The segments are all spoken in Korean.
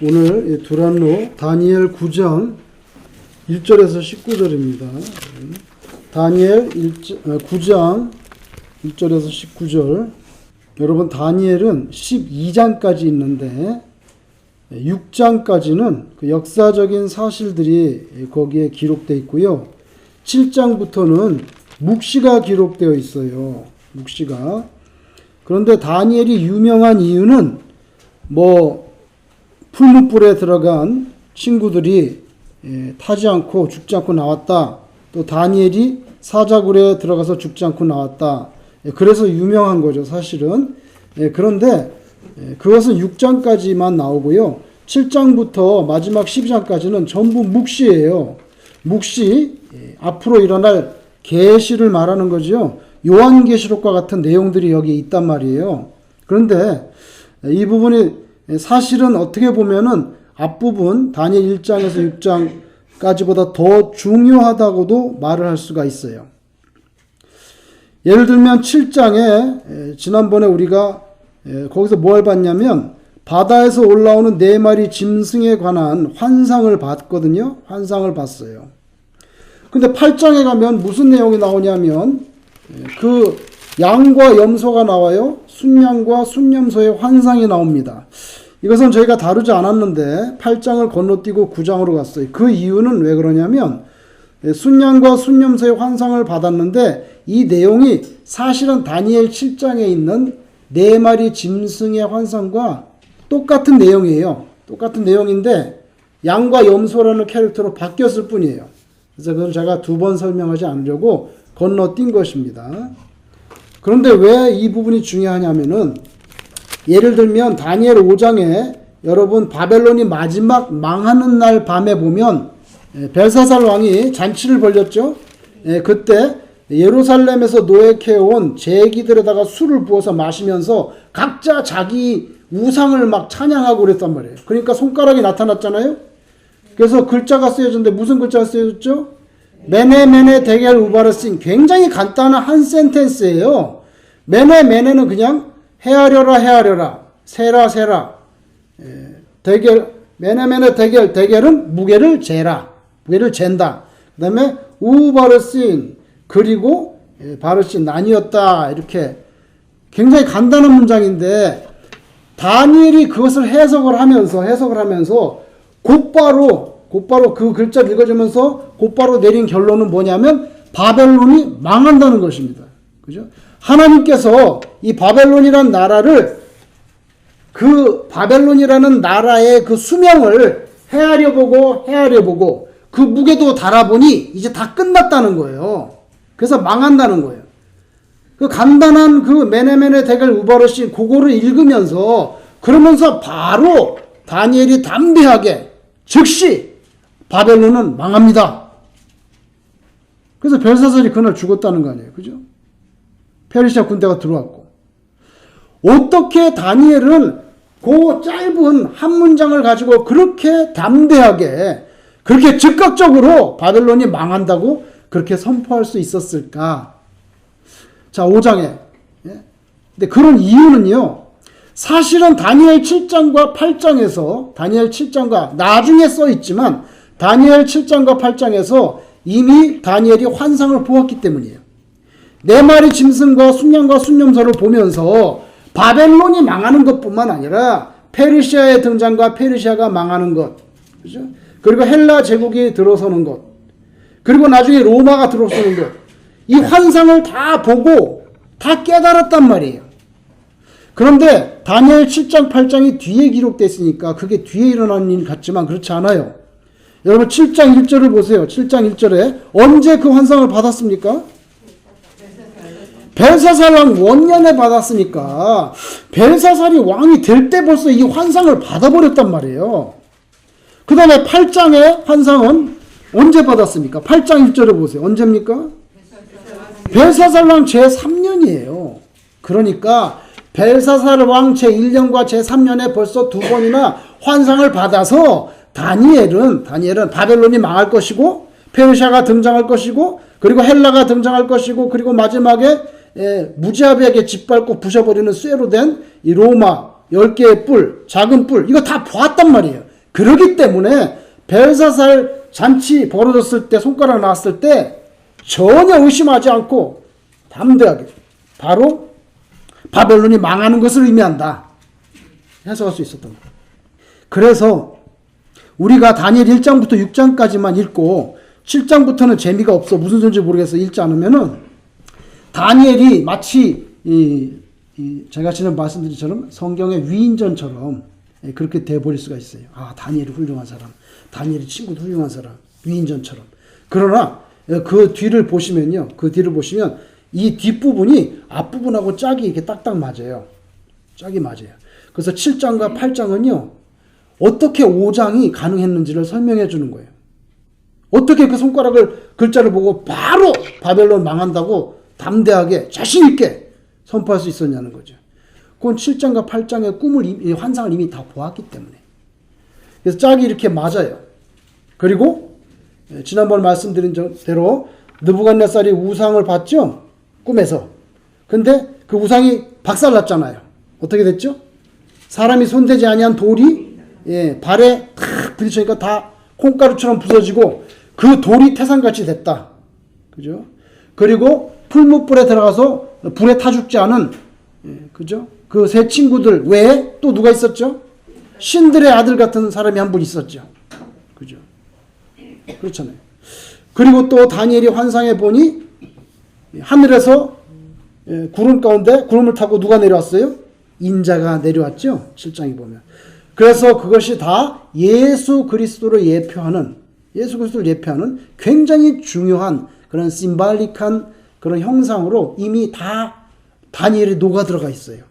오늘 두란노 다니엘 9장 1절에서 19절입니다. 다니엘 9장 1절에서 19절. 여러분, 다니엘은 12장까지 있는데 6장까지는 그 역사적인 사실들이 거기에 기록되어 있고요. 7장부터는 묵시가 기록되어 있어요. 묵시가. 그런데 다니엘이 유명한 이유는 풀무불에 들어간 친구들이 타지 않고 죽지 않고 나왔다. 또 다니엘이 사자굴에 들어가서 죽지 않고 나왔다. 그래서 유명한 거죠, 사실은. 그런데 그것은 6장까지만 나오고요. 7장부터 마지막 12장까지는 전부 묵시예요. 묵시, 앞으로 일어날 계시를 말하는 거죠. 요한계시록과 같은 내용들이 여기 있단 말이에요. 그런데 이 부분이 사실은 어떻게 보면은 앞부분 다니엘 1장에서 6장까지보다 더 중요하다고도 말을 할 수가 있어요. 예를 들면 7장에 지난번에 우리가 거기서 뭘 봤냐면 바다에서 올라오는 4마리 짐승에 관한 환상을 봤거든요. 환상을 봤어요. 근데 8장에 가면 무슨 내용이 나오냐면 그 양과 염소가 나와요. 순양과 순염소의 환상이 나옵니다. 이것은 저희가 다루지 않았는데 8장을 건너뛰고 9장으로 갔어요. 그 이유는 왜 그러냐면 순양과 순염소의 환상을 받았는데 이 내용이 사실은 다니엘 7장에 있는 4마리 짐승의 환상과 똑같은 내용이에요. 똑같은 내용인데 양과 염소라는 캐릭터로 바뀌었을 뿐이에요. 그래서 그건 제가 2번 설명하지 않으려고 건너뛴 것입니다. 그런데 왜 이 부분이 중요하냐면은 예를 들면 다니엘 5장에 여러분 바벨론이 마지막 망하는 날 밤에 보면 벨사살 왕이 잔치를 벌였죠. 그때 예루살렘에서 노획해온 제기들에다가 술을 부어서 마시면서 각자 자기 우상을 막 찬양하고 그랬단 말이에요. 그러니까 손가락이 나타났잖아요. 그래서 글자가 쓰여졌는데 무슨 글자가 쓰여졌죠? 메네 데겔 우바르신. 굉장히 간단한 한 센텐스예요. 메네는 그냥 헤아려라 세라 데겔 메네 데겔은 무게를 재라, 무게를 잰다. 그 다음에 우바르신, 그리고 바르신 나뉘었다. 이렇게 굉장히 간단한 문장인데 다니엘이 그것을 해석을 하면서 곧바로 그 글자를 읽어주면서 곧바로 내린 결론은 뭐냐면 바벨론이 망한다는 것입니다. 그죠? 하나님께서 이 바벨론이라는 나라를, 그 바벨론이라는 나라의 그 수명을 헤아려보고 그 무게도 달아보니 이제 다 끝났다는 거예요. 그래서 망한다는 거예요. 그 간단한 그 메네 데겔 우바르신 그거를 읽으면서 그러면서 바로 다니엘이 담대하게 즉시 바벨론은 망합니다. 그래서 벨사살이 그날 죽었다는 거 아니에요. 그죠? 페르시아 군대가 들어왔고. 어떻게 다니엘은 그 짧은 한 문장을 가지고 그렇게 담대하게, 그렇게 즉각적으로 바벨론이 망한다고 그렇게 선포할 수 있었을까? 자, 5장에. 근데 그런 이유는요, 사실은 다니엘 7장과 8장에서, 다니엘 7장과 나중에 써 있지만, 다니엘 7장과 8장에서 이미 다니엘이 환상을 보았기 때문이에요. 4마리 짐승과 순양과 순염소를 보면서 바벨론이 망하는 것뿐만 아니라 페르시아의 등장과 페르시아가 망하는 것, 그죠? 그리고 헬라 제국이 들어서는 것, 그리고 나중에 로마가 들어서는 것, 이 환상을 다 보고 다 깨달았단 말이에요. 그런데 다니엘 7장, 8장이 뒤에 기록되어 있으니까 그게 뒤에 일어난 일 같지만 그렇지 않아요. 여러분 7장 1절을 보세요. 7장 1절에 언제 그 환상을 받았습니까? 벨사살 왕 원년에 받았으니까 벨사살이 왕이 될 때 벌써 이 환상을 받아버렸단 말이에요. 그 다음에 8장의 환상은 언제 받았습니까? 8장 1절에 보세요. 언제입니까? 벨사살 왕 제3년이에요. 그러니까 벨사살 왕 제1년과 제3년에 벌써 2번이나 환상을 받아서 다니엘은 바벨론이 망할 것이고 페르시아가 등장할 것이고 그리고 헬라가 등장할 것이고 그리고 마지막에 무지하게 짓밟고 부셔버리는 쇠로 된 이 로마 10개의 뿔, 작은 뿔, 이거 다 보았단 말이에요. 그러기 때문에 벨사살 잔치 벌어졌을 때, 손가락 나왔을 때 전혀 의심하지 않고 담대하게 바로 바벨론이 망하는 것을 의미한다 해석할 수 있었던 거예요. 그래서 우리가 다니엘 1장부터 6장까지만 읽고 7장부터는 재미가 없어, 무슨 소리인지 모르겠어 읽지 않으면은 다니엘이 마치 제가 지난 말씀드린 처럼 성경의 위인전처럼 그렇게 돼버릴 수가 있어요. 아, 다니엘이 훌륭한 사람, 다니엘이 친구도 훌륭한 사람, 위인전처럼. 그러나 그 뒤를 보시면요, 그 뒤를 보시면 이 뒷부분이 앞부분하고 짝이 이렇게 딱딱 맞아요. 짝이 맞아요. 그래서 7장과 8장은요, 어떻게 5장이 가능했는지를 설명해 주는 거예요. 어떻게 그 손가락을, 글자를 보고 바로 바벨론 망한다고 담대하게 자신있게 선포할 수 있었냐는 거죠. 그건 7장과 8장의 꿈을, 환상을 이미 다 보았기 때문에. 그래서 짝이 이렇게 맞아요. 그리고 지난번 말씀드린 대로 느부갓네살이 우상을 봤죠? 꿈에서. 근데 그 우상이 박살났잖아요. 어떻게 됐죠? 사람이 손대지 아니한 돌이 발에 탁 부딪히니까 다 콩가루처럼 부서지고 그 돌이 태산같이 됐다. 그죠? 그리고 풀무불에 들어가서 불에 타 죽지 않은, 그죠? 그 세 친구들 외에 또 누가 있었죠? 신들의 아들 같은 사람이 한 분 있었죠. 그죠? 그렇잖아요. 그리고 또 다니엘이 환상에 보니 하늘에서 구름 가운데 구름을 타고 누가 내려왔어요? 인자가 내려왔죠. 7장에 보면. 그래서 그것이 다 예수 그리스도를 예표하는 굉장히 중요한 그런 심발릭한 그런 형상으로 이미 다 다니엘이 녹아 들어가 있어요.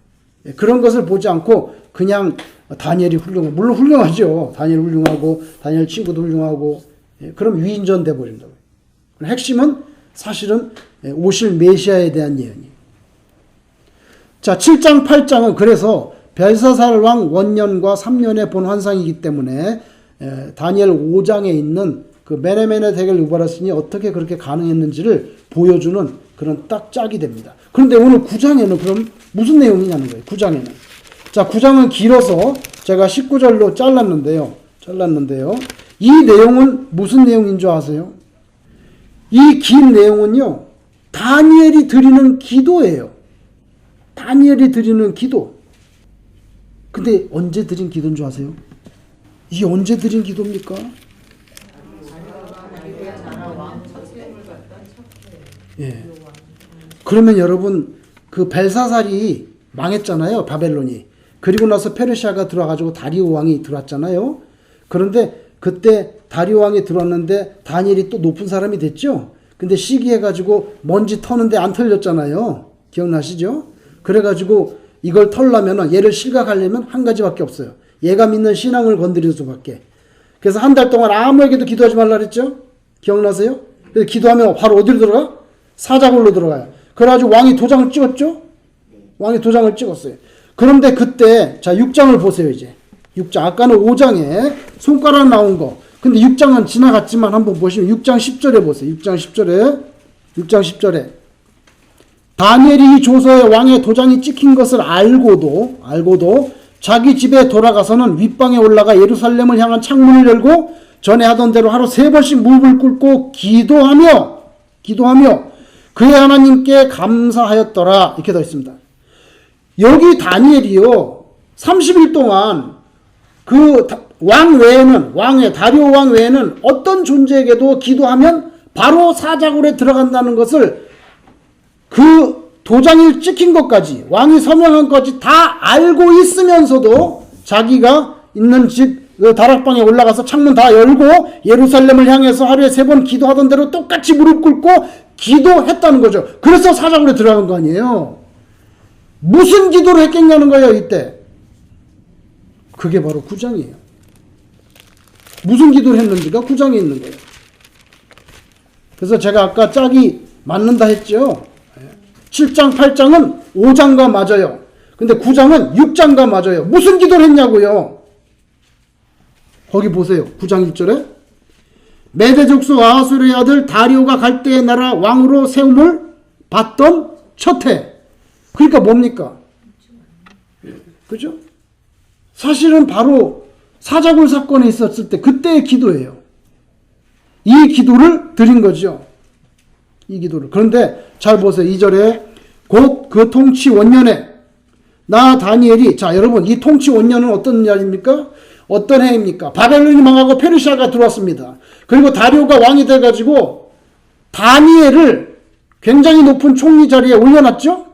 그런 것을 보지 않고 그냥 다니엘이 훌륭하고, 물론 훌륭하죠. 다니엘 훌륭하고 다니엘 친구도 훌륭하고, 그럼 위인전 돼 버린다고요. 핵심은 사실은 오실 메시아에 대한 예언이에요. 자, 7장 8장은 그래서 벨사살 왕 원년과 3년에 본 환상이기 때문에 다니엘 5장에 있는 그 메네메네 대결 유바라신이 어떻게 그렇게 가능했는지를 보여주는 그런 딱 짝이 됩니다. 그런데 오늘 9장에는 그럼 무슨 내용이냐는 거예요. 9장에는. 자, 9장은 길어서 제가 19절로 잘랐는데요. 이 내용은 무슨 내용인 줄 아세요? 이 긴 내용은요, 다니엘이 드리는 기도예요. 다니엘이 드리는 기도. 근데 언제 드린 기도인 줄 아세요? 이게 언제 드린 기도입니까? 예. 그러면 여러분, 그 벨사살이 망했잖아요. 바벨론이. 그리고 나서 페르시아가 들어와가지고 다리오 왕이 들어왔잖아요. 그런데 그때 다리오 왕이 들어왔는데 다니엘이 또 높은 사람이 됐죠. 근데 시기해가지고 먼지 터는데 안 털렸잖아요. 기억나시죠? 그래가지고 이걸 털려면, 얘를 실각하려면 한 가지밖에 없어요. 얘가 믿는 신앙을 건드리는 수밖에. 그래서 한 달 동안 아무에게도 기도하지 말라 그랬죠? 기억나세요? 그래서 기도하면 바로 어디로 들어가? 사자굴로 들어가요. 그래가지고 왕이 도장을 찍었죠? 왕이 도장을 찍었어요. 그런데 그때, 자, 6장을 보세요, 이제. 6장. 아까는 5장에 손가락 나온 거. 근데 6장은 지나갔지만 한번 보시면 6장 10절에 보세요. 6장 10절에. 다니엘이 이 조서에 왕의 도장이 찍힌 것을 알고도 자기 집에 돌아가서는 윗방에 올라가 예루살렘을 향한 창문을 열고 전에 하던 대로 하루 3번씩 무릎을 꿇고 기도하며 그의 하나님께 감사하였더라. 이렇게 더 있습니다. 여기 다니엘이요, 30일 동안 그 왕 외에는, 다리오 왕 외에는 어떤 존재에게도 기도하면 바로 사자굴에 들어간다는 것을, 그 도장이 찍힌 것까지, 왕이 서명한 것까지 다 알고 있으면서도 자기가 있는 집 그 다락방에 올라가서 창문 다 열고 예루살렘을 향해서 하루에 3번 기도하던 대로 똑같이 무릎 꿇고 기도했다는 거죠. 그래서 사자굴에 들어간 거 아니에요. 무슨 기도를 했겠냐는 거예요, 이때. 그게 바로 9장이에요. 무슨 기도를 했는지가 9장에 있는 거예요. 그래서 제가 아까 짝이 맞는다 했죠. 7장, 8장은 5장과 맞아요. 근데 9장은 6장과 맞아요. 무슨 기도를 했냐고요. 거기 보세요. 9장 1절에 메대 족속 아하수르의 아들 다리오가 갈대의 나라 왕으로 세움을 받던 첫 해. 그러니까 뭡니까? 그죠? 사실은 바로 사자굴 사건에 있었을 때 그때의 기도예요. 이 기도를 드린 거죠. 이 기도를. 그런데 잘 보세요. 2절에 곧 그 통치 원년에 나 다니엘이, 자 여러분, 이 통치 원년은 어떤 날입니까? 어떤 해입니까? 바벨론이 망하고 페르시아가 들어왔습니다. 그리고 다리오가 왕이 돼가지고 다니엘을 굉장히 높은 총리 자리에 올려놨죠?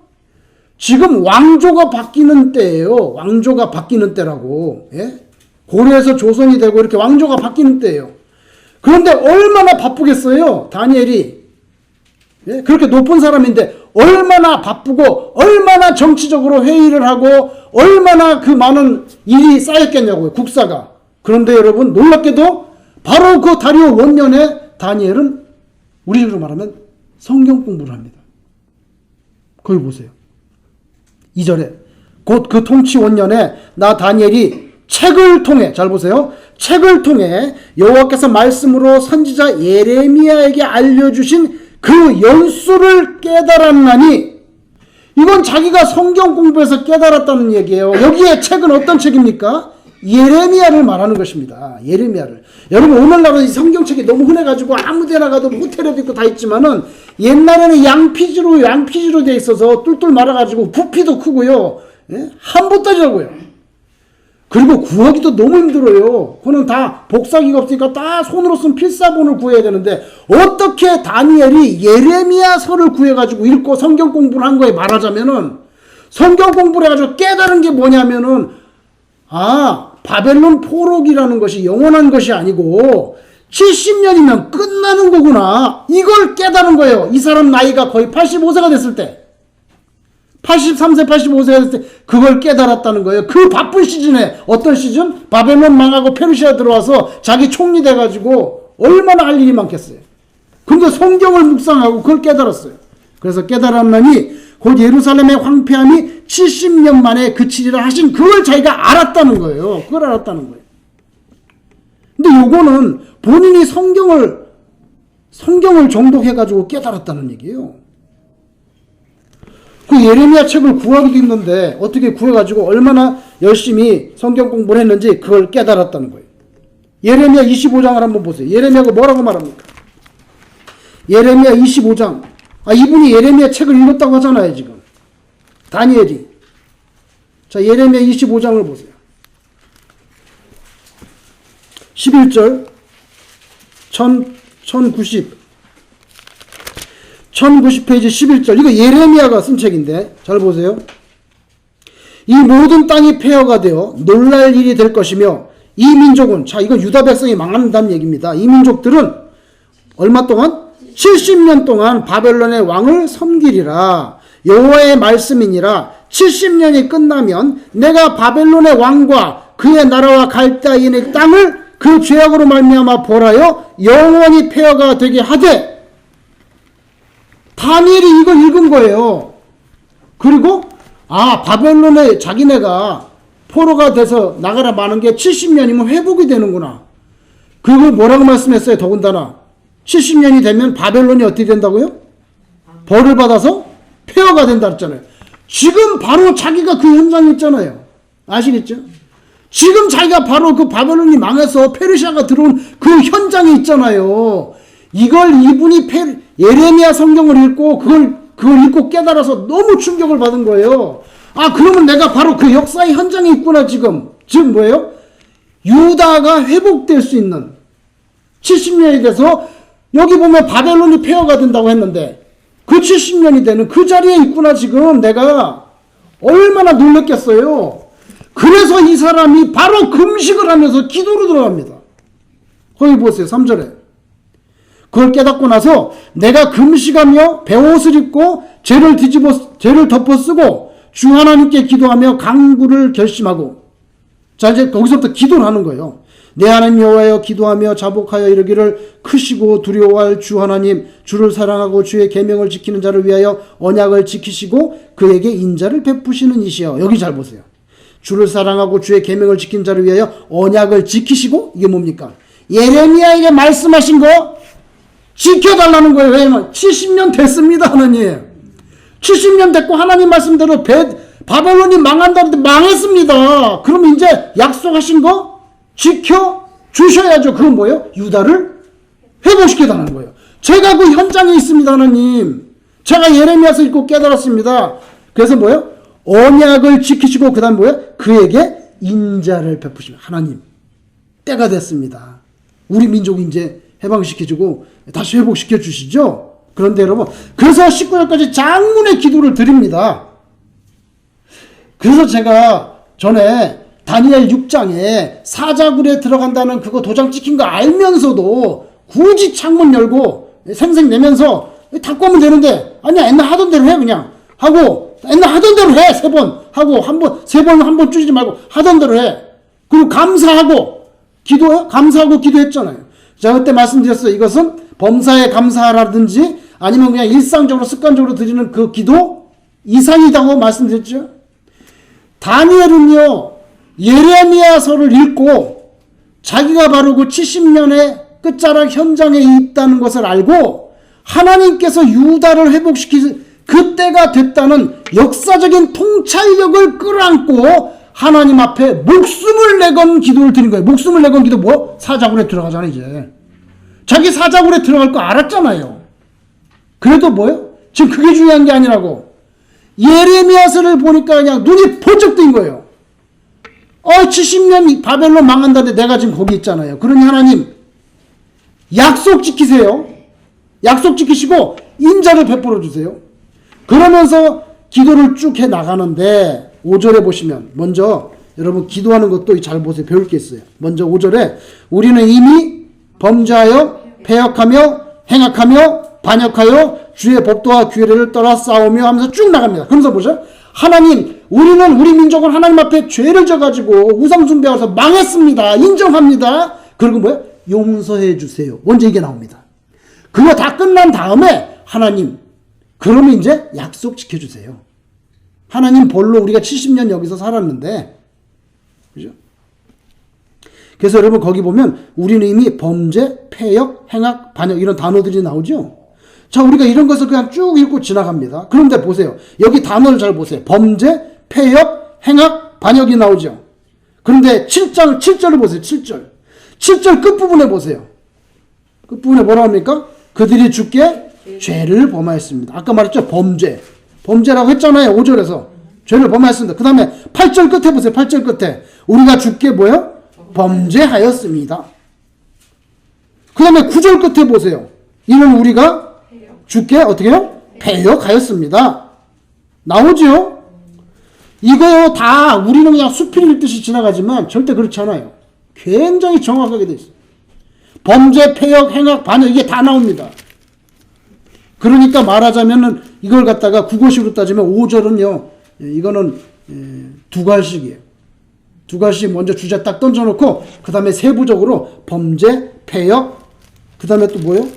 지금 왕조가 바뀌는 때예요. 왕조가 바뀌는 때라고. 예? 고려에서 조선이 되고 이렇게 왕조가 바뀌는 때예요. 그런데 얼마나 바쁘겠어요, 다니엘이. 예? 그렇게 높은 사람인데 얼마나 바쁘고 얼마나 정치적으로 회의를 하고 얼마나 그 많은 일이 쌓였겠냐고요, 국사가. 그런데 여러분, 놀랍게도 바로 그 다리오 원년에 다니엘은 우리 식으로 말하면 성경 공부를 합니다. 거기 보세요. 2절에 곧 그 통치 원년에 나 다니엘이 책을 통해, 잘 보세요, 책을 통해 여호와께서 말씀으로 선지자 예레미야에게 알려주신 그 연수를 깨달았나니, 이건 자기가 성경 공부해서 깨달았다는 얘기예요. 여기에 책은 어떤 책입니까? 예레미야를 말하는 것입니다. 예레미야를. 여러분, 오늘날은 이 성경책이 너무 흔해가지고 아무데나 가도 호텔에도 있고 다 있지만은 옛날에는 양피지로 돼 있어서 뚫뚫 말아가지고 부피도 크고요. 예? 한보따리라고요. 그리고 구하기도 너무 힘들어요. 그거는 다 복사기가 없으니까 다 손으로 쓴 필사본을 구해야 되는데, 어떻게 다니엘이 예레미야서를 구해가지고 읽고 성경 공부를 한 거에 말하자면은, 성경 공부를 해가지고 깨달은 게 뭐냐면은, 바벨론 포로기라는 것이 영원한 것이 아니고 70년이면 끝나는 거구나, 이걸 깨달은 거예요. 이 사람 나이가 거의 85세가 됐을 때, 83세, 85세가 됐을 때 그걸 깨달았다는 거예요. 그 바쁜 시즌에, 어떤 시즌? 바벨론 망하고 페르시아 들어와서 자기 총리 돼가지고 얼마나 할 일이 많겠어요. 근데 성경을 묵상하고 그걸 깨달았어요. 그래서 깨달았나니 곧 예루살렘의 황폐함이 70년 만에 그치리라 하신 그걸 자기가 알았다는 거예요. 그걸 알았다는 거예요. 근데 요거는 본인이 성경을 정독해가지고 깨달았다는 얘기예요. 그 예레미야 책을 구하기도 힘든데 어떻게 구해가지고 얼마나 열심히 성경 공부를 했는지 그걸 깨달았다는 거예요. 예레미야 25장을 한번 보세요. 예레미야가 뭐라고 말합니까? 예레미야 25장. 이분이 예레미야 책을 읽었다고 하잖아요, 지금. 다니엘이. 자, 예레미야 25장을 보세요. 11절. 1090페이지 11절. 이거 예레미야가 쓴 책인데 잘 보세요. 이 모든 땅이 폐허가 되어 놀랄 일이 될 것이며 이 민족은, 자 이건 유다 백성이 망한다는 얘기입니다. 이 민족들은 얼마 동안? 70년 동안 바벨론의 왕을 섬기리라. 여호와의 말씀이니라. 70년이 끝나면 내가 바벨론의 왕과 그의 나라와 갈대아인의 땅을 그 죄악으로 말미암아 벌하여 영원히 폐허가 되게 하되, 다니엘이 이걸 읽은 거예요. 그리고 바벨론에 자기네가 포로가 돼서 나가라 마는 게 70년이면 회복이 되는구나. 그걸 뭐라고 말씀했어요? 더군다나 70년이 되면 바벨론이 어떻게 된다고요? 벌을 받아서 폐허가 된다 했잖아요. 지금 바로 자기가 그 현장에 있잖아요. 아시겠죠? 지금 자기가 바로 그 바벨론이 망해서 페르시아가 들어온 그 현장에 있잖아요. 이걸 이분이 예레미야 성경을 읽고 그걸 읽고 깨달아서 너무 충격을 받은 거예요. 그러면 내가 바로 그 역사의 현장에 있구나. 지금 뭐예요? 유다가 회복될 수 있는 70년이 돼서 여기 보면 바벨론이 폐허가 된다고 했는데 그 70년이 되는 그 자리에 있구나. 지금 내가 얼마나 놀랐겠어요. 그래서 이 사람이 바로 금식을 하면서 기도로 들어갑니다. 거기 보세요. 3절에. 그걸 깨닫고 나서 내가 금식하며 베옷을 입고 죄를 덮어 쓰고 주 하나님께 기도하며 강구를 결심하고, 자 이제 거기서부터 기도를 하는 거예요. 내 하나님 여호와여, 기도하며 자복하여 이르기를 크시고 두려워할 주 하나님, 주를 사랑하고 주의 계명을 지키는 자를 위하여 언약을 지키시고 그에게 인자를 베푸시는 이시여. 여기 잘 보세요. 주를 사랑하고 주의 계명을 지키는 자를 위하여 언약을 지키시고, 이게 뭡니까? 예레미야에게 말씀하신 거 지켜달라는 거예요. 왜냐면 70년 됐습니다. 하나님 70년 됐고 하나님 말씀대로 바벨론이 망한다는데 망했습니다. 그럼 이제 약속하신 거 지켜 주셔야죠. 그건 뭐예요? 유다를 회복시켜 달라는 거예요. 제가 그 현장에 있습니다, 하나님. 제가 예레미야서 읽고 깨달았습니다. 그래서 뭐예요? 언약을 지키시고 그 다음 뭐예요? 그에게 인자를 베푸시면 하나님 때가 됐습니다. 우리 민족 이제 해방시켜주고 다시 회복시켜 주시죠. 그런데 여러분, 그래서 19절까지 장문의 기도를 드립니다. 그래서 제가 전에 다니엘 6장에 사자굴에 들어간다는 그거 도장 찍힌 거 알면서도 굳이 창문 열고 생색 내면서 닫고 하면 되는데, 아니야, 옛날 하던 대로 해, 그냥. 하고, 옛날 하던 대로 해, 3번. 하고, 세 번, 한 번 줄이지 말고, 하던 대로 해. 그리고 감사하고, 기도요? 감사하고 기도했잖아요. 제가 그때 말씀드렸어요. 이것은 범사에 감사라든지, 아니면 그냥 일상적으로, 습관적으로 드리는 그 기도 이상이라고 말씀드렸죠. 다니엘은요, 예레미야서를 읽고, 자기가 바로 그 70년의 끝자락 현장에 있다는 것을 알고, 하나님께서 유다를 회복시키신 그때가 됐다는 역사적인 통찰력을 끌어안고 하나님 앞에 목숨을 내건 기도를 드린 거예요. 목숨을 내건 기도 뭐? 사자굴에 들어가잖아요, 이제. 자기 사자굴에 들어갈 거 알았잖아요. 그래도 뭐예요? 지금 그게 중요한 게 아니라고. 예레미야서를 보니까 그냥 눈이 번쩍 뜬 거예요. 70년 바벨론 망한다는데 내가 지금 거기 있잖아요. 그러니 하나님, 약속 지키세요. 약속 지키시고 인자를 베풀어 주세요. 그러면서 기도를 쭉 해 나가는데 5절에 보시면 먼저 여러분 기도하는 것도 잘 보세요. 배울 게 있어요. 먼저 5절에 우리는 이미 범죄하여 패역하며 행악하며 반역하여 주의 법도와 규례를 떠나 싸우며 하면서 쭉 나갑니다. 그러면서 보죠. 하나님, 우리는 우리 민족은 하나님 앞에 죄를 져가지고 우상 숭배하면서 망했습니다. 인정합니다. 그리고 뭐예요? 용서해 주세요. 먼저 이게 나옵니다. 그거 다 끝난 다음에 하나님, 그러면 이제 약속 지켜주세요. 하나님 벌로 우리가 70년 여기서 살았는데, 그죠? 그래서 여러분 거기 보면 우리는 이미 범죄, 패역, 행악, 반역 이런 단어들이 나오죠. 자, 우리가 이런 것을 그냥 쭉 읽고 지나갑니다. 그런데 보세요. 여기 단어를 잘 보세요. 범죄, 패역, 행악, 반역이 나오죠. 그런데 7절을 보세요. 7절 끝부분에 보세요. 끝부분에 뭐라 합니까? 그들이 주께 죄를 범하였습니다. 아까 말했죠? 범죄라고 했잖아요. 5절에서. 죄를 범하였습니다. 그 다음에 8절 끝에 보세요. 8절 끝에. 우리가 주께 뭐요? 범죄하였습니다. 그 다음에 9절 끝에 보세요. 이는 우리가 주께 어떻게 해요? 패역하였습니다. 나오죠? 이거요 다 우리는 그냥 수필 읽듯이 지나가지만 절대 그렇지 않아요. 굉장히 정확하게 돼 있어요. 범죄, 패역, 행악, 반역 이게 다 나옵니다. 그러니까 말하자면은 이걸 갖다가 국어식으로 따지면 5절은요. 이거는 두 갈씩이에요. 두 갈씩 먼저 주제 딱 던져놓고 그 다음에 세부적으로 범죄, 패역 그 다음에 또 뭐예요?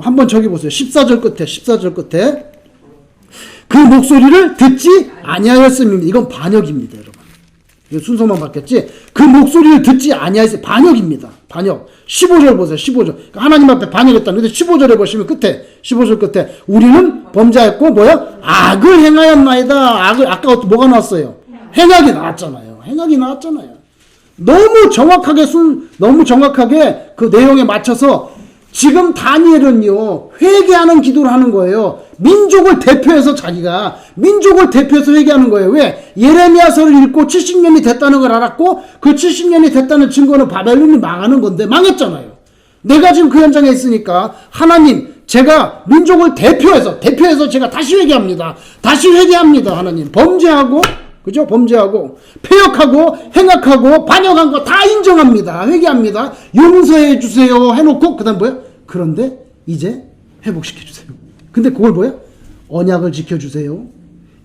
한번 저기 보세요. 14절 끝에 그 목소리를 듣지 아니하였음입니다. 이건 반역입니다, 여러분. 순서만 바뀌었지. 그 목소리를 듣지 아니하였어요. 반역입니다. 반역. 15절 보세요. 15절. 그러니까 하나님 앞에 반역했다는 근데 15절에 보시면 끝에 15절 끝에 우리는 범죄했고 뭐야? 악을 행하였나이다. 악을 아까 뭐가 나왔어요? 행악이 나왔잖아요. 너무 정확하게 그 내용에 맞춰서 지금 다니엘은요 회개하는 기도를 하는 거예요. 민족을 대표해서 회개하는 거예요. 왜? 예레미야서를 읽고 70년이 됐다는 걸 알았고 그 70년이 됐다는 증거는 바벨론이 망하는 건데 망했잖아요. 내가 지금 그 현장에 있으니까 하나님 제가 민족을 대표해서 제가 다시 회개합니다. 하나님 범죄하고 그죠? 범죄하고 패역하고 행악하고 반역한 거 다 인정합니다. 회개합니다. 용서해 주세요 해놓고 그 다음 뭐예요? 그런데 이제 회복시켜 주세요. 근데 그걸 뭐예요? 언약을 지켜주세요.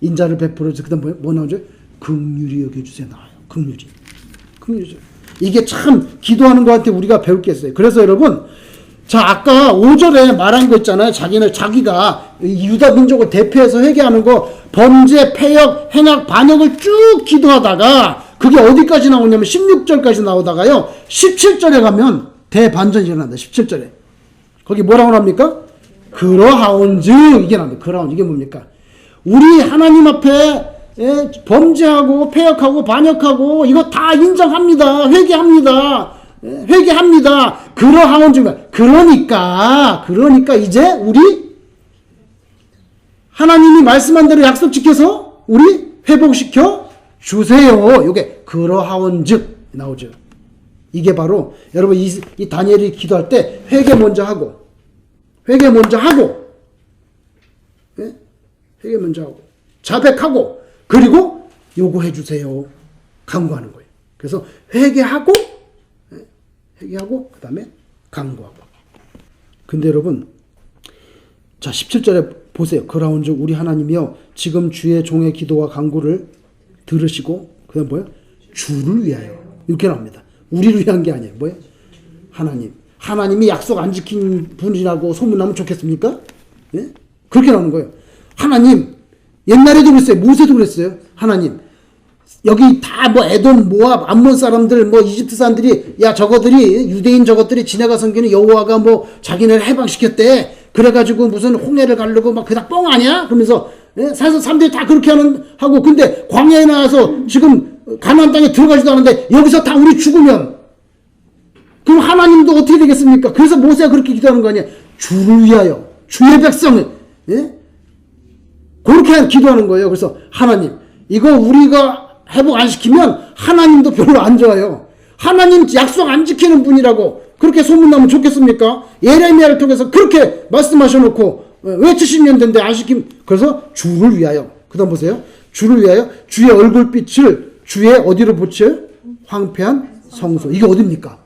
인자를 베풀어 주세요. 그 다음 뭐예요? 뭐 나오죠? 긍휼히 여겨주세요. 나와요. 긍휼히. 이게 참 기도하는 거한테 우리가 배울 게 있어요. 그래서 여러분 자 아까 5절에 말한 거 있잖아요. 자기가 유다 민족을 대표해서 회개하는 거 범죄, 패역, 행악, 반역을 쭉 기도하다가 그게 어디까지 나오냐면 16절까지 나오다가요. 17절에 가면 대반전이 일어난다. 17절에. 거기 뭐라고 합니까? 그러하온즉 이게 나옵니다. 그러하온즉 이게 뭡니까? 우리 하나님 앞에 범죄하고 폐역하고 반역하고 이거 다 인정합니다. 회개합니다. 회개합니다. 그러하온즉 그러니까 이제 우리 하나님이 말씀한 대로 약속 지켜서 우리 회복시켜 주세요. 이게 그러하온즉 나오죠. 이게 바로 여러분 이 다니엘이 기도할 때 회개 먼저 하고 회개 먼저 하고 자백하고 그리고 요구해 주세요. 간구하는 거예요. 그래서 회개하고 그 다음에 간구하고. 근데 여러분 자 17절에 보세요. 그러온즉 우리 하나님이여 지금 주의 종의 기도와 간구를 들으시고 그 다음 뭐예요? 주를 위하여 이렇게 나옵니다. 우리를 위한 게 아니에요. 뭐예요? 하나님이 약속 안 지킨 분이라고 소문나면 좋겠습니까? 네? 그렇게 나오는 거예요. 하나님 옛날에도 그랬어요. 모세도 그랬어요. 하나님 여기 다 뭐 에돔, 모압, 암몬 사람들, 뭐 이집트 사람들이 야 저거들이 유대인 저것들이 지나가 섬기는 여호와가 뭐 자기네를 해방시켰대. 그래가지고 무슨 홍해를 가르고 막 그다 뻥 아니야? 그러면서 사실 사람들이 다 그렇게 하고 근데 광야에 나와서 지금 가나안 땅에 들어가지도 않는데 여기서 다 우리 죽으면 그럼 하나님도 어떻게 되겠습니까? 그래서 모세가 그렇게 기도하는 거 아니야? 주를 위하여 주의 백성을 그렇게 기도하는 거예요. 그래서 하나님 이거 우리가 회복 안 시키면 하나님도 별로 안 좋아요. 하나님 약속 안 지키는 분이라고 그렇게 소문나면 좋겠습니까? 예레미야를 통해서 그렇게 말씀하셔놓고 왜 70년 된데 안 시킴 그래서 주를 위하여 그 다음 보세요. 주를 위하여 주의 얼굴빛을 주의 어디로 붙여? 황폐한 성소. 이게 어딥니까?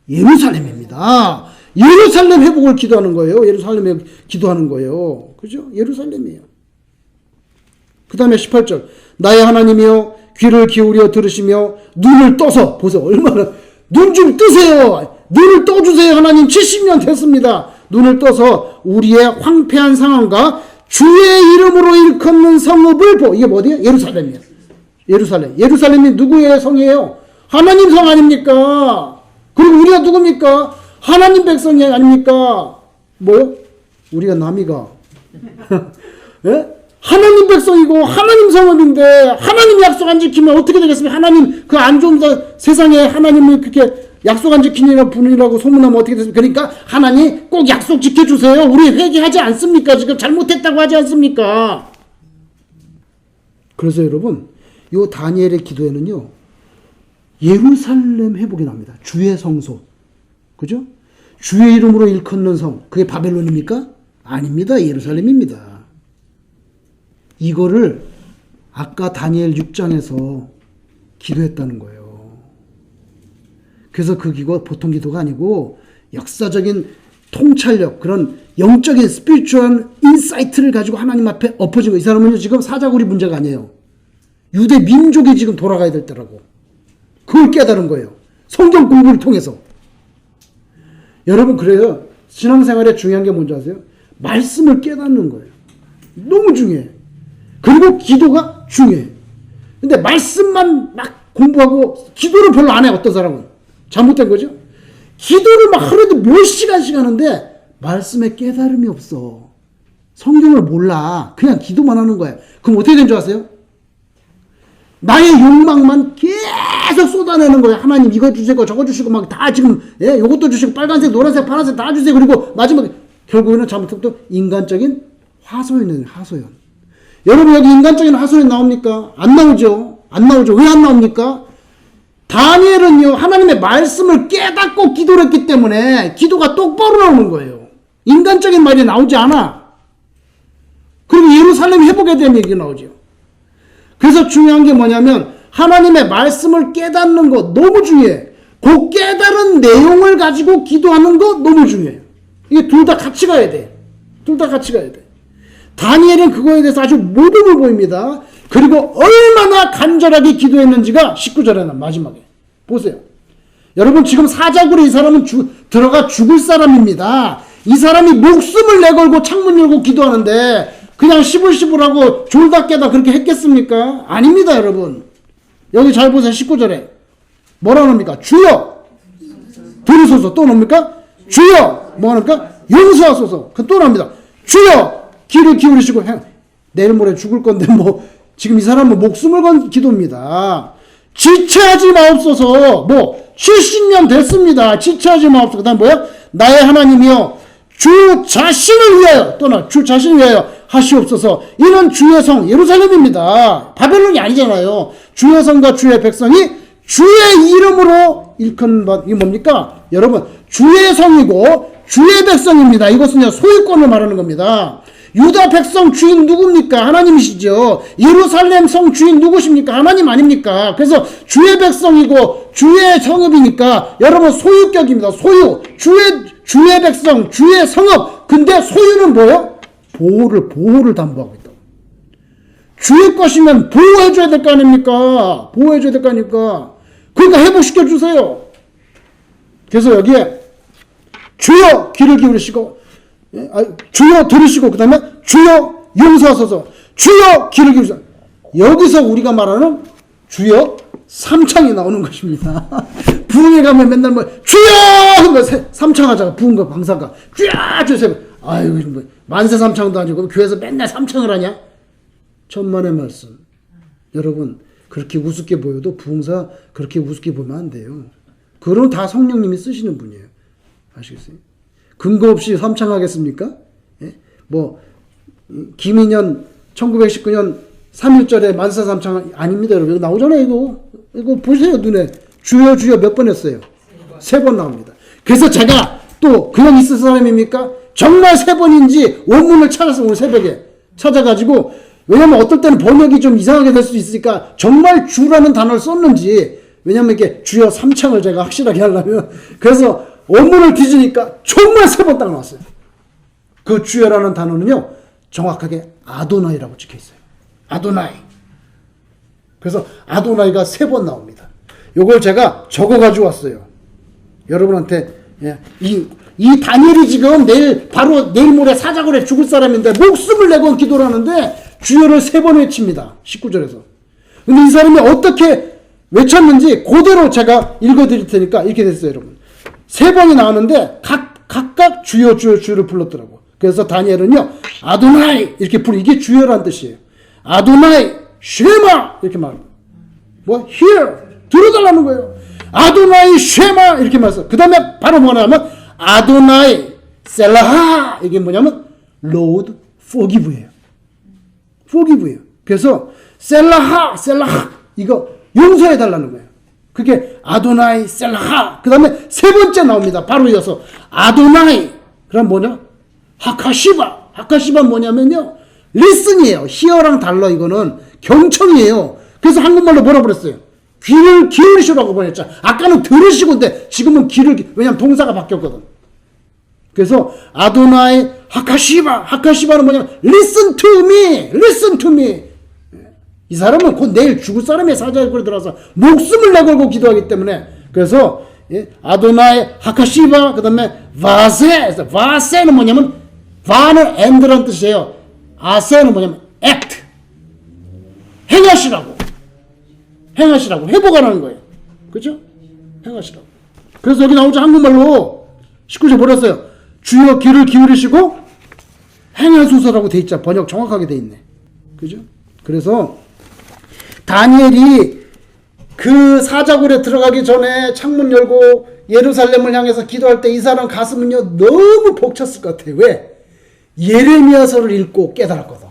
예루살렘입니다. 예루살렘 회복을 기도하는 거예요. 예루살렘에 기도하는 거예요. 그죠? 예루살렘이에요. 그 다음에 18절 나의 하나님이여 귀를 기울여 들으시며 눈을 떠서 보세요. 얼마나 눈 좀 뜨세요. 눈을 떠주세요. 하나님 70년 됐습니다. 눈을 떠서 우리의 황폐한 상황과 주의 이름으로 일컫는 성읍을 이게 어디예요? 예루살렘이에요. 예루살렘이 누구의 성이에요? 하나님 성 아닙니까? 그리고 우리가 누굽니까? 하나님 백성이 아닙니까? 뭐요? 우리가 남이가 하나님 백성이고 하나님 성읍인데 하나님 약속 안 지키면 어떻게 되겠습니까? 하나님 그 안 좋은 세상에 하나님을 그렇게 약속 안 지키는 분이라고 소문나면 어떻게 되겠습니까? 그러니까 하나님 꼭 약속 지켜주세요. 우리 회개하지 않습니까? 지금 잘못했다고 하지 않습니까? 그래서 여러분 이 다니엘의 기도에는요 예루살렘 회복이 나옵니다. 주의 성소 그죠? 주의 이름으로 일컫는 성 그게 바벨론입니까? 아닙니다. 예루살렘입니다. 이거를 아까 다니엘 6장에서 기도했다는 거예요. 그래서 그 기도가 보통 기도가 아니고 역사적인 통찰력, 그런 영적인 스피리추얼한 인사이트를 가지고 하나님 앞에 엎어진 거. 이 사람은요 지금 사자굴이 문제가 아니에요. 유대 민족이 지금 돌아가야 될 때라고. 그걸 깨달은 거예요. 성경 공부를 통해서. 여러분 그래요. 신앙생활에 중요한 게 뭔지 아세요? 말씀을 깨닫는 거예요. 너무 중요해. 그리고 기도가 중요해. 근데 말씀만 막 공부하고 기도를 별로 안 해. 어떤 사람은. 잘못된 거죠. 기도를 막 하루에도 몇 시간씩 하는데 말씀에 깨달음이 없어. 성경을 몰라. 그냥 기도만 하는 거야. 그럼 어떻게 된 줄 아세요? 나의 욕망만 계속 쏟아내는 거야. 하나님 이거 주시고 저거 주시고 막 다 지금 요것도 주시고 빨간색 노란색 파란색 다 주세요. 그리고 마지막에 결국에는 잘못하면 또 인간적인 하소연이에요. 하소연. 여러분 여기 인간적인 하소연 나옵니까? 안 나오죠. 안 나오죠. 왜 안 나옵니까? 다니엘은요 하나님의 말씀을 깨닫고 기도를 했기 때문에 기도가 똑바로 나오는 거예요. 인간적인 말이 나오지 않아. 그리고 예루살렘 회복에 대한 얘기가 나오죠. 그래서 중요한 게 뭐냐면 하나님의 말씀을 깨닫는 거 너무 중요해. 그 깨달은 내용을 가지고 기도하는 거 너무 중요해요. 이게 둘 다 같이 가야 돼. 둘 다 같이 가야 돼. 다니엘은 그거에 대해서 아주 모범을 보입니다. 그리고 얼마나 간절하게 기도했는지가 19절에 마지막에 보세요. 여러분 지금 사자굴에 이 사람은 들어가 죽을 사람입니다. 이 사람이 목숨을 내걸고 창문 열고 기도하는데 그냥 시불시불하고 졸다 깨다 그렇게 했겠습니까? 아닙니다. 여러분 여기 잘 보세요. 19절에 뭐라 합니까? 주여 들으소서. 또 뭡니까? 주여 뭐 합니까? 용서하소서. 또 나옵니다. 주여 귀를 기울이시고 내일 모레 죽을 건데 뭐 지금 이 사람은 목숨을 건 기도입니다. 지체하지 마옵소서. 뭐 70년 됐습니다. 지체하지 마옵소서. 그다음 뭐야? 나의 하나님이여 주 자신을 위하여 또는 주 자신을 위하여 하시옵소서. 이는 주의 성 예루살렘입니다. 바벨론이 아니잖아요. 주의 성과 주의 백성이 주의 이름으로 일컫는 바, 이게 뭡니까? 여러분, 주의 성이고 주의 백성입니다. 이것은 소유권을 말하는 겁니다. 유다 백성 주인 누굽니까? 하나님이시죠. 예루살렘 성 주인 누구십니까? 하나님 아닙니까? 그래서 주의 백성이고 주의 성읍이니까 여러분 소유격입니다. 소유. 주의 백성, 주의 성읍. 근데 소유는 뭐예요? 보호를 담보하고 있다. 주의 것이면 보호해줘야 될 거 아닙니까? 보호해줘야 될 거 아닙니까? 그러니까 회복시켜 주세요. 그래서 여기에 주여 귀를 기울이시고, 주여 들으시고, 그 다음에 주여 용서하소서, 주여 귀를 기울이시고. 여기서 우리가 말하는 주여 삼창이 나오는 것입니다. 부흥회 가면 맨날 뭐 주여 삼창하자가 부흥가 방사가 주여 아이고 뭐 만세 삼창도 아니고 교회에서 맨날 삼창을 하냐? 천만의 말씀. 여러분 그렇게 우습게 보여도 부흥사 그렇게 우습게 보면 안 돼요. 그건 다 성령님이 쓰시는 분이에요. 아시겠어요? 근거 없이 삼창하겠습니까? 예? 뭐 김인현 1919년 3.1절에 만세 삼창 아닙니다. 여러분 이거 나오잖아요. 이거 보세요 눈에. 주여 주여 몇 번 했어요? 3번 나옵니다. 그래서 제가 또 그냥 있을 사람입니까? 정말 3번인지 원문을 찾아서 오늘 새벽에 찾아가지고, 왜냐면 어떨 때는 번역이 좀 이상하게 될 수도 있으니까 정말 주라는 단어를 썼는지, 왜냐면 이게 주여 삼창을 제가 확실하게 하려면, 그래서 원문을 뒤지니까 정말 3번 딱 나왔어요. 그 주여라는 단어는요 정확하게 아도나이라고 찍혀 있어요. 아도나이. 그래서 아도나이가 3번 나옵니다. 요걸 제가 적어 가지고 왔어요. 여러분한테. 예. 이 다니엘이 지금 바로 내일 모레 사자굴에 죽을 사람인데 목숨을 내고 기도를 하는데 주여를 3번 외칩니다. 19절에서. 근데 이 사람이 어떻게 외쳤는지 그대로 제가 읽어 드릴 테니까 이렇게 됐어요, 여러분. 3번이 나오는데 각각 주여 주여 주여를 불렀더라고. 그래서 다니엘은요 아도나이 이렇게 이게 주여라는 뜻이에요. 아도나이 쉐마 이렇게 말합니다. 뭐 hear 들어달라는 거예요. 아도나이 쉐마 이렇게 말했어. 그 다음에 바로 뭐냐면 아도나이 셀라하 이게 뭐냐면 Lord forgive예요. forgive예요. 그래서 셀라하 이거 용서해 달라는 거예요. 그게 아도나이 셀라하. 그 다음에 3번째 나옵니다. 바로 이어서 아도나이. 그럼 뭐냐? 하카시바 뭐냐면요 listen이에요. hear랑 달라. 이거는 경청이에요. 그래서 한국말로 뭐라 그랬어요? 귀를 기울이시라고 보냈죠. 아까는 들으시고인데 지금은 왜냐면 동사가 바뀌었거든. 그래서 아도나이 하카시바는 뭐냐면 listen to me. 이 사람은 곧 내일 죽을 사람의 사자굴에 들어가서 목숨을 내걸고 기도하기 때문에, 그래서 아도나이 하카시바 그 다음에 바세는 뭐냐면 바는 and라는 뜻이에요. 아세는 뭐냐면 act 행하시라고 회복하라는 거예요. 그죠? 행하시라고. 그래서 여기 나오죠. 한국말로 19절 뭐랬어요? 주여 귀를 기울이시고 행하소서라고 돼 있죠. 번역 정확하게 돼 있네. 그죠? 그래서 다니엘이 그 사자굴에 들어가기 전에 창문 열고 예루살렘을 향해서 기도할 때 이 사람 가슴은요 너무 벅찼을 것 같아요. 왜? 예레미야서를 읽고 깨달았거든.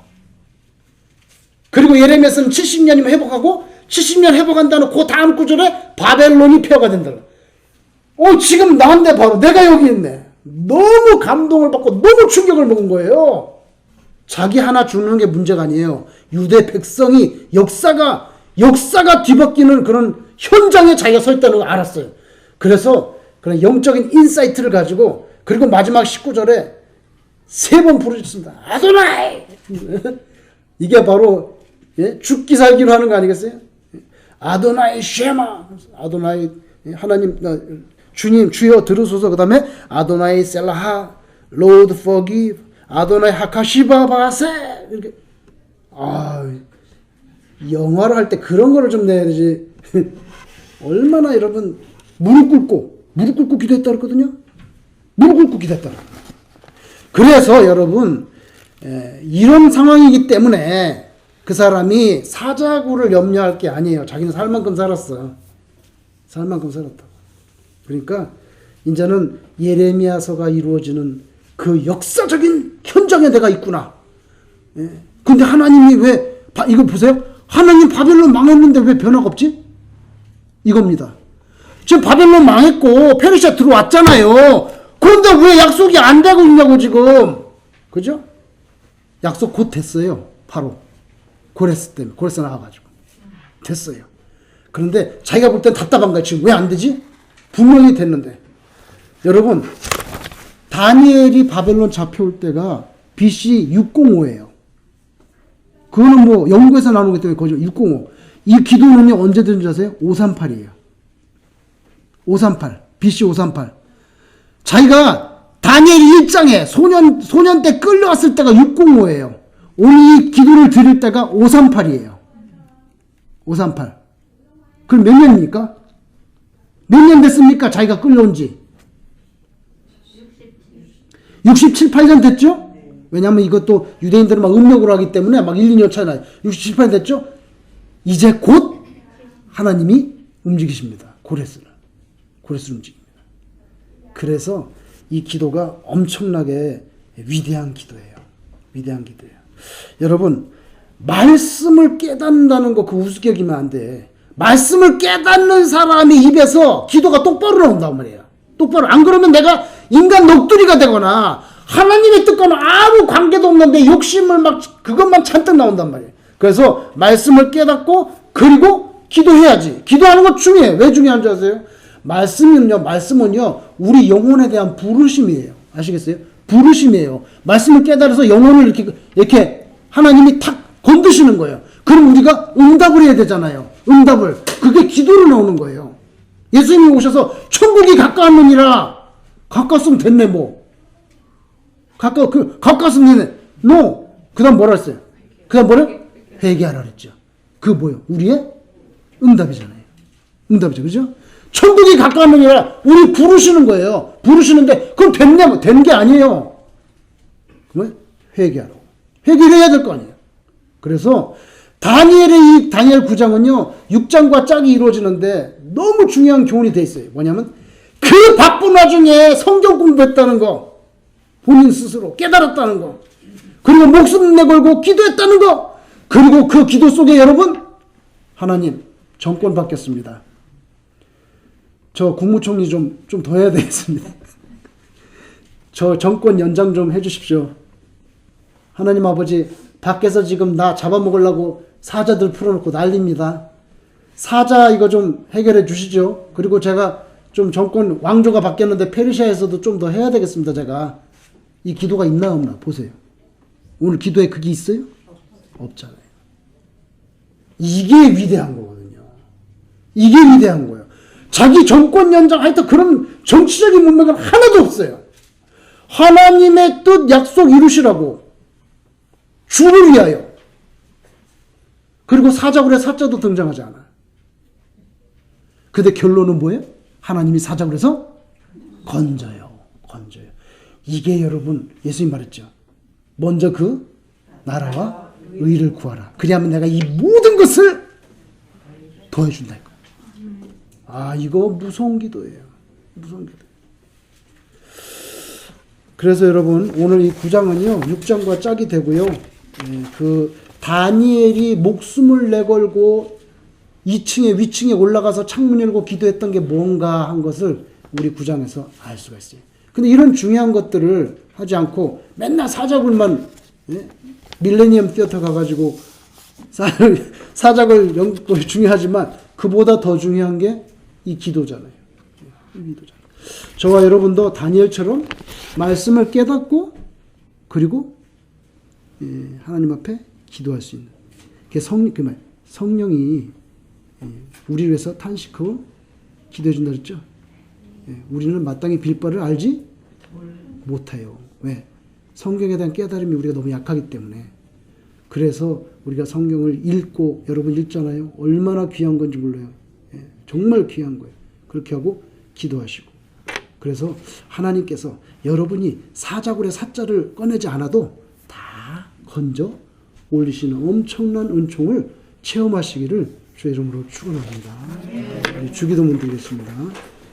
그리고 예레미야서는 70년이면 회복하고 70년 회복한 다음에 그 다음 구절에 바벨론이 폐허가 된다. 지금 나한테 바로 내가 여기 있네. 너무 감동을 받고 너무 충격을 먹은 거예요. 자기 하나 죽는 게 문제가 아니에요. 유대 백성이 역사가 뒤바뀌는 그런 현장에 자기가 서 있다는 걸 알았어요. 그래서 그런 영적인 인사이트를 가지고, 그리고 마지막 19절에 3번 부르셨습니다. 아도나이! 이게 바로 죽기 살기로 하는 거 아니겠어요? 아도나이 쉐마, 아도나이 하나님 주님 주여 들으소서. 그 다음에 아도나이 셀라하 Lord forgive, 아도나이 하카시바 바세. 이렇게 영화를 할 때 그런 거를 좀 내야 되지. 얼마나 여러분 무릎 꿇고 기도했다 그랬거든요. 무릎 꿇고 기도했다. 그래서 여러분 이런 상황이기 때문에 그 사람이 사자구를 염려할 게 아니에요. 자기는 살 만큼 살았어. 살 만큼 살았다. 그러니까 이제는 예레미야서가 이루어지는 그 역사적인 현장에 내가 있구나. 예. 근데 하나님이 왜 이거 보세요. 하나님 바벨론 망했는데 왜 변화가 없지? 이겁니다. 지금 바벨론 망했고 페르시아 들어왔잖아요. 그런데 왜 약속이 안 되고 있냐고 지금. 그죠? 약속 곧 됐어요. 바로 고레스 때문에. 고레스 나와가지고 됐어요. 그런데 자기가 볼 땐 답답한 거야. 지금 왜 안 되지? 분명히 됐는데. 여러분, 다니엘이 바벨론 잡혀올 때가 BC 605예요. 그거는 뭐 연구에서 나오는 거기 때문에 거죠. 605. 이 기도는요 언제 되는지 아세요? 538이에요. 538. BC 538. 자기가 다니엘 1장에 소년 때 끌려왔을 때가 605예요. 오늘 이 기도를 드릴 때가 538이에요. 538. 그럼 몇 년입니까? 몇 년 됐습니까? 자기가 끌려온 지. 67, 8년 됐죠? 왜냐하면 이것도 유대인들은 막 음력으로 하기 때문에 막 1, 2년 차이 나요. 67, 8년 됐죠? 이제 곧 하나님이 움직이십니다. 고레스를 움직입니다. 그래서 이 기도가 엄청나게 위대한 기도예요. 위대한 기도예요. 여러분, 말씀을 깨닫는다는 거 그 우습게 여기면 안 돼. 말씀을 깨닫는 사람의 입에서 기도가 똑바로 나온단 말이에요. 똑바로. 안 그러면 내가 인간 넋두리가 되거나 하나님의 뜻과는 아무 관계도 없는데 욕심을 막 그것만 잔뜩 나온단 말이에요. 그래서 말씀을 깨닫고 그리고 기도해야지. 기도하는 거 중요해요. 왜 중요한지 아세요? 말씀은요 우리 영혼에 대한 부르심이에요. 아시겠어요? 부르심이에요. 말씀을 깨달아서 영혼을 이렇게 하나님이 탁 건드시는 거예요. 그럼 우리가 응답을 해야 되잖아요. 응답을. 그게 기도로 나오는 거예요. 예수님이 오셔서 천국이 가까웠느니라. 가까웠으면 됐네 뭐. 가까웠으면 됐네. No. 그 다음 뭐라 했어요? 그 다음 뭐라? 회개하라 그랬죠. 그거 뭐예요? 우리의 응답이잖아요. 응답이죠. 그죠? 천국이 가까웠느니라. 우리 부르시는 거예요. 부르시는데 그럼 됐냐고. 된 게 아니에요. 그러면 회개하라고. 회개를 해야 될 거 아니에요. 그래서 다니엘 9장은요 6장과 짝이 이루어지는데 너무 중요한 교훈이 돼 있어요. 뭐냐면 그 바쁜 와중에 성경 공부했다는 거, 본인 스스로 깨달았다는 거, 그리고 목숨 내걸고 기도했다는 거, 그리고 그 기도 속에 여러분 하나님 정권 바뀌었습니다. 저 국무총리 좀 더 해야 되겠습니다. 저 정권 연장 좀 해주십시오. 하나님 아버지, 밖에서 지금 나 잡아먹으려고 사자들 풀어놓고 난립니다. 사자 이거 좀 해결해 주시죠. 그리고 제가 좀 정권 왕조가 바뀌었는데 페르시아에서도 좀 더 해야 되겠습니다. 제가 이 기도가 있나 없나 보세요. 오늘 기도에 그게 있어요? 없잖아요. 이게 위대한 거거든요. 이게 위대한 거예요. 자기 정권 연장 하여튼 그런 정치적인 문맥은 하나도 없어요. 하나님의 뜻 약속 이루시라고 주를 위하여. 그리고 사자굴에 사자도 등장하지 않아요. 근데 결론은 뭐예요? 하나님이 사자굴에서 건져요. 이게 여러분 예수님 말했죠. 먼저 그 나라와 의를 구하라. 그리하면 내가 이 모든 것을 더해준다. 아, 이거 무서운 기도예요. 무서운 기도. 그래서 여러분 오늘 이 9장은요 6장과 짝이 되고요. 그 다니엘이 목숨을 내걸고 2층에 위층에 올라가서 창문 열고 기도했던 게 뭔가 한 것을 우리 9장에서 알 수가 있어요. 근데 이런 중요한 것들을 하지 않고 맨날 사자굴만 밀레니엄 티어터 가가지고 사자굴 연구도 중요하지만 그보다 더 중요한 게 이 기도잖아요. 저와 여러분도 다니엘처럼 말씀을 깨닫고 그리고 하나님 앞에 기도할 수 있는 성령이 우리를 위해서 탄식하고 기도해 준다 그랬죠. 우리는 마땅히 빌 바를 알지 못해요. 왜? 성경에 대한 깨달음이 우리가 너무 약하기 때문에. 그래서 우리가 성경을 읽고 여러분 읽잖아요. 얼마나 귀한 건지 몰라요. 정말 귀한 거예요. 그렇게 하고 기도하시고. 그래서 하나님께서 여러분이 사자굴의 사자를 꺼내지 않아도 다 건져 올리시는 엄청난 은총을 체험하시기를 주의 이름으로 축원합니다. 우리 주기도문 드리겠습니다.